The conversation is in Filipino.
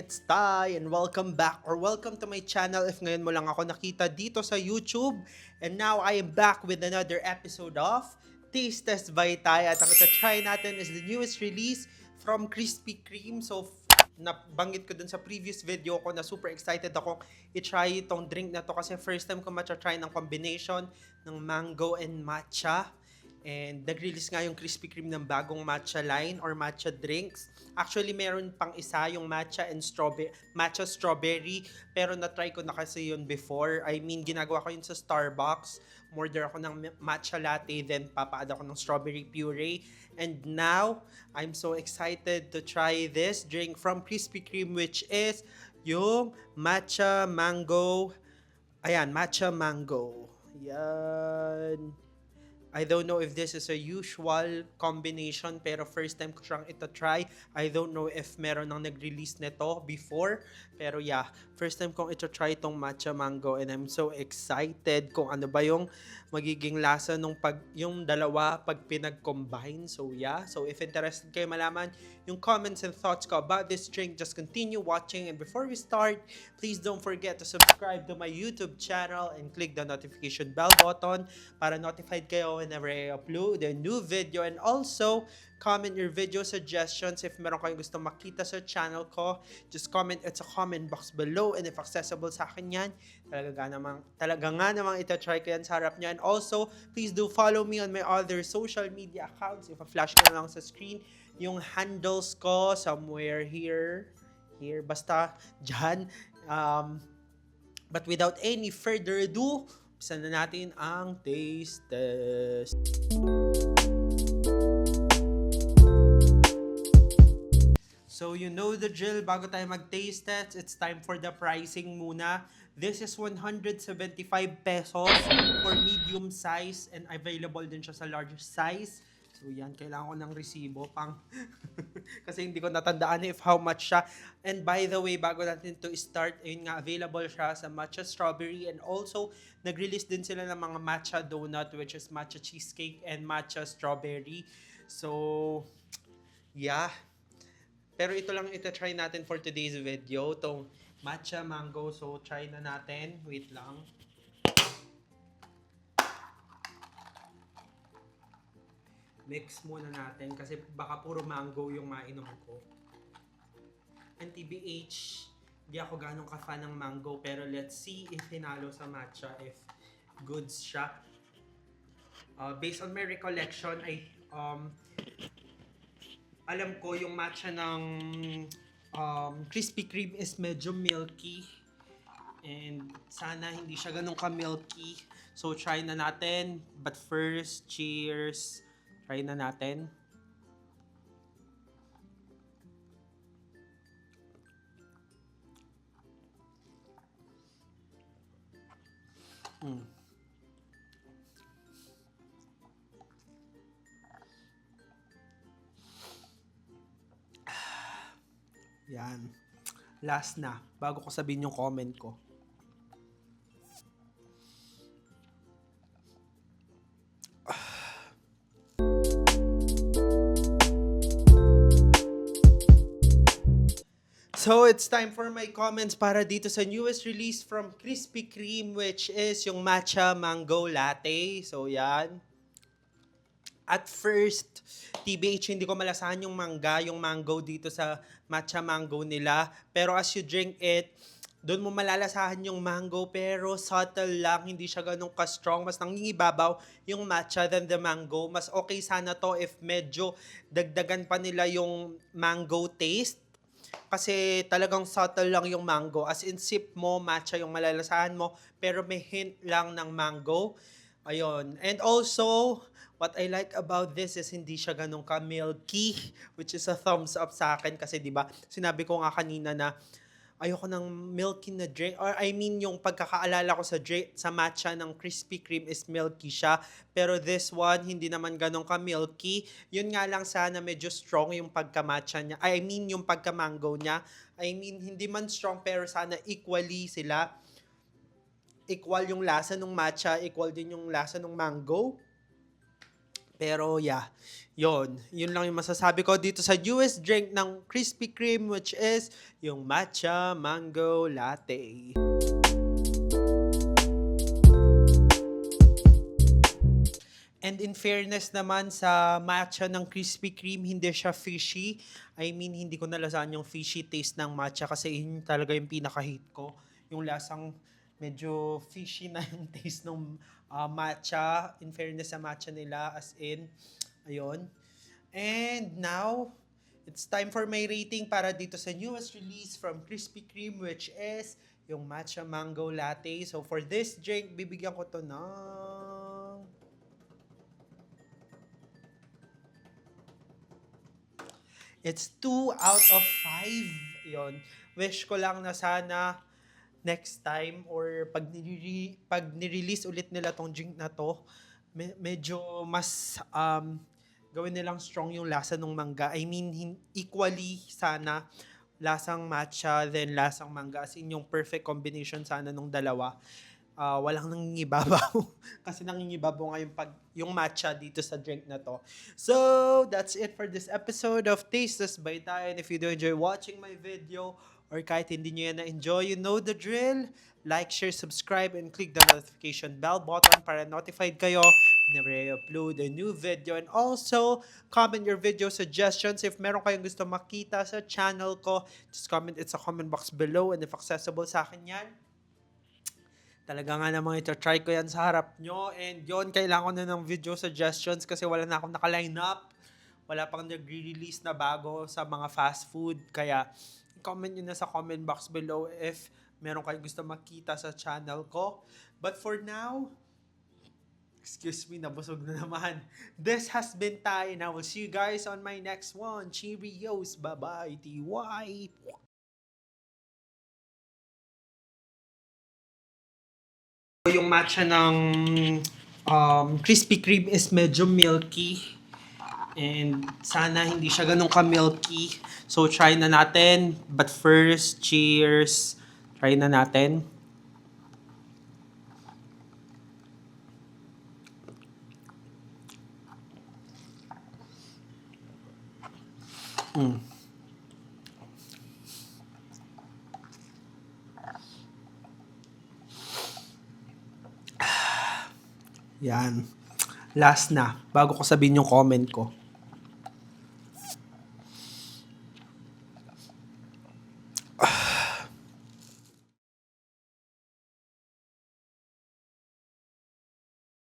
it's Ty and welcome back or welcome to my channel if ngayon mo lang ako nakita dito sa YouTube. And now I am back with another episode of Taste Test by Ty at ang ita-try natin is the newest release from Krispy Kreme. So nabanggit ko dun sa previous video ko na super excited ako i-try itong drink na to kasi first time ko matcha-try ng combination ng mango and matcha. And nag-release nga yung Krispy Kreme ng bagong matcha line or matcha drinks. Actually, meron pang isa yung matcha and matcha strawberry. Pero na-try ko na kasi yun before. I mean, ginagawa ko yun sa Starbucks. Order ako ng matcha latte, then papa-add ako ng strawberry puree. And now, I'm so excited to try this drink from Krispy Kreme, which is yung matcha mango. Ayan, matcha mango. Yan. I don't know if this is a usual combination pero first time ko siyang ito-try. I don't know if meron nang nag-release nito before. Pero yeah, first time kong ito-try itong matcha mango and I'm so excited kung ano ba yung magiging lasa yung dalawa pag pinag-combine. So yeah, so if interested kayo malaman yung comments and thoughts ko about this drink, just continue watching. And before we start, please don't forget to subscribe to my YouTube channel and click the notification bell button para notified kayo whenever I upload a new video. And also, comment your video suggestions if meron kayong gusto makita sa channel ko. Just comment it sa comment box below and if accessible sa akin yan, talaga nga namang ita-try ko yan sa harap niya. And also, please do follow me on my other social media accounts. If flash ko na lang sa screen, yung handles ko somewhere here, basta dyan. But without any further ado, umpisa na natin ang taste test. So you know the drill, bago tayo mag-taste test, it's time for the pricing muna. This is 175 pesos for medium size and available din siya sa large size. So yan, kailangan ko ng resibo pang kasi hindi ko natandaan if how much siya. And by the way, bago natin to start, ayun nga, available siya sa matcha strawberry and also nag-release din sila ng mga matcha donut which is matcha cheesecake and matcha strawberry. So yeah. Pero ito lang ita-try natin for today's video, tong matcha mango. So try na natin. Wait lang. Mix muna natin kasi baka puro mango yung mainom ko. And TBH, di ako ganong ka-fan ng mango pero let's see if hinalo sa matcha, if goods siya. Based on my recollection, alam ko yung matcha ng Krispy Kreme is medyo milky. And sana hindi siya ganun ka-milky. So try na natin. But first, cheers. Try na natin. Yan. Last na. Bago ko sabihin yung comment ko. So, it's time for my comments para dito sa newest release from Krispy Kreme which is yung matcha mango latte. So, yan. At first, TBH, hindi ko malasahan yung mango dito sa matcha mango nila. Pero as you drink it, doon mo malalasahan yung mango pero subtle lang, hindi siya ganun ka-strong. Mas nangingibabaw yung matcha than the mango. Mas okay sana to if medyo dagdagan pa nila yung mango taste. Kasi talagang subtle lang yung mango. As in, sip mo, matcha yung malalasahan mo, pero may hint lang ng mango. Ayun. And also, what I like about this is hindi siya ganun ka-milky, which is a thumbs up sa akin. Kasi diba, sinabi ko nga kanina na ayoko ng milky na drink. Or I mean, yung pagkakaalala ko sa matcha ng Krispy Kreme is milky siya. Pero this one, hindi naman ganun ka-milky. Yun nga lang sana medyo strong yung pagka-matcha niya. I mean, yung pagka-mango niya. I mean, hindi man strong pero sana equally sila. Equal yung lasa ng matcha, equal din yung lasa ng mango. Pero yeah, yun lang yung masasabi ko dito sa newest drink ng Krispy Kreme, which is yung matcha mango latte. And in fairness naman sa matcha ng Krispy Kreme, hindi siya fishy. I mean, hindi ko nalasahan yung fishy taste ng matcha kasi yun talaga yung pinaka-hate ko. Yung lasang medyo fishy na yung taste ng matcha. In fairness sa matcha nila, as in, ayun. And now, it's time for my rating para dito sa newest release from Krispy Kreme, which is yung matcha mango latte. So for this drink, bibigyan ko to ng... It's 2 out of 5. Yon. Wish ko lang na sana next time or pag ni-release ulit nila tong drink na to, medyo mas gawin nilang strong yung lasa ng mangga. I mean, equally sana lasang matcha then lasang mangga, as in yung perfect combination sana nung dalawa. Walang nangingibabaw kasi nangingibabaw nga yung matcha dito sa drink na to. So, that's it for this episode of Tasteless by Tay. And if you do enjoy watching my video or kahit hindi nyo yan na-enjoy, you know the drill. Like, share, subscribe, and click the notification bell button para notified kayo whenever I upload a new video. And also, comment your video suggestions. If meron kayong gusto makita sa channel ko, just comment it sa comment box below. And if accessible sa akin yan, talaga nga namang ito-try ko yan sa harap nyo. And yon, kailangan ko na ng video suggestions kasi wala na akong naka-line up. Wala pang nag-release na bago sa mga fast food. Kaya, comment nyo na sa comment box below if meron kayong gusto makita sa channel ko. But for now, excuse me, nabusog na naman. This has been Tay, and I will see you guys on my next one. Cheerios! Bye-bye! TY! Yung matcha ng Krispy Kreme is medyo milky. And sana hindi siya ganun ka-milky. So, try na natin. But first, cheers. Try na natin. Yan. Last na. Bago ko sabihin yung comment ko.